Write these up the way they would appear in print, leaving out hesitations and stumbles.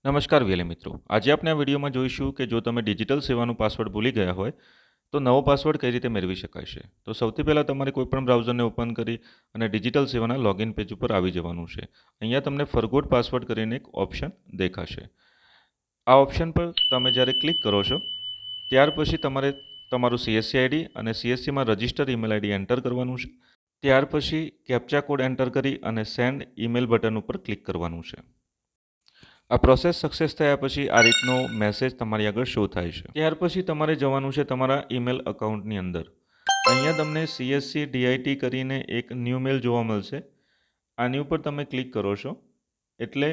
નમસ્કાર વહેલી મિત્રો, આજે આપણે આ વિડીયોમાં જોઈશું કે જો તમે ડિજિટલ સેવાનું પાસવર્ડ ભૂલી ગયા હોય તો નવો પાસવર્ડ કઈ રીતે મેળવી શકાય છે. તો સૌથી પહેલાં તમારે કોઈપણ બ્રાઉઝરને ઓપન કરી અને ડિજિટલ સેવાના લોગિન પેજ ઉપર આવી જવાનું છે. અહીંયા તમને ફરગોટ પાસવર્ડ કરીને એક ઓપ્શન દેખાશે. આ ઓપ્શન પર તમે જ્યારે ક્લિક કરો છો ત્યાર પછી તમારે તમારું CSC આઈડી અને CSCમાં રજિસ્ટર ઈમેલ આઈડી એન્ટર કરવાનું છે. ત્યાર પછી કેપ્ચા કોડ એન્ટર કરી અને સેન્ડ ઈમેલ બટન ઉપર ક્લિક કરવાનું છે. આ પ્રોસેસ સક્સેસ થયા પછી આ રીતનો મેસેજ તમારી આગળ શો થાય છે. ત્યાર પછી તમારે જવાનું છે તમારા ઈમેલ અકાઉન્ટની અંદર. અહીંયા તમને CSC DIT કરીને એક ન્યૂ મેલ જોવા મળશે. આની ઉપર તમે ક્લિક કરો છો એટલે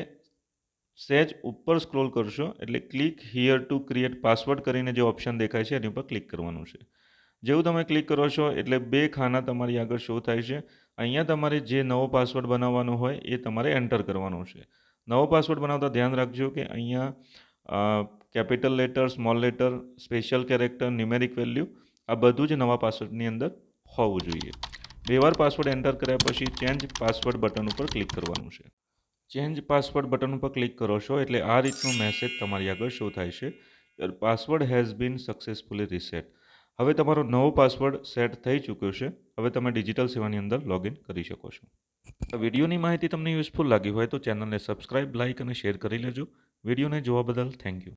સહેજ ઉપર સ્ક્રોલ કરશો એટલે click here to create password કરીને જે ઓપ્શન દેખાય છે એની ઉપર ક્લિક કરવાનું છે. જેવું તમે ક્લિક કરો છો એટલે બે ખાના તમારી આગળ શો થાય છે. અહીંયા તમારે જે નવો પાસવર્ડ બનાવવાનો હોય એ તમારે એન્ટર કરવાનો છે. નવો પાસવર્ડ બનાવતા ધ્યાન રાખજો કે અહીંયા capital letter, small letter, special character, numeric value આ બધું જ નવા પાસવર્ડની અંદર હોવું જોઈએ. બે વાર પાસવર્ડ એન્ટર કર્યા પછી ચેન્જ પાસવર્ડ બટન ઉપર ક્લિક કરવાનું છે. ચેન્જ પાસવર્ડ બટન ઉપર ક્લિક કરો છો એટલે આ રીતનો મેસેજ તમારી આગળ શો થાય છે. Your password has been successfully reset. હવે તમારો નવો પાસવર્ડ સેટ થઈ ચૂક્યો છે. હવે તમે ડિજિટલ સેવાની અંદર લોગિન કરી શકો છો. વિડીયોની માહિતી તમને યુઝફુલ લાગી હોય તો ચેનલને સબસ્ક્રાઇબ, લાઇક અને શેર કરી લેજો. વિડીયોને જોવા બદલ થેન્ક યુ.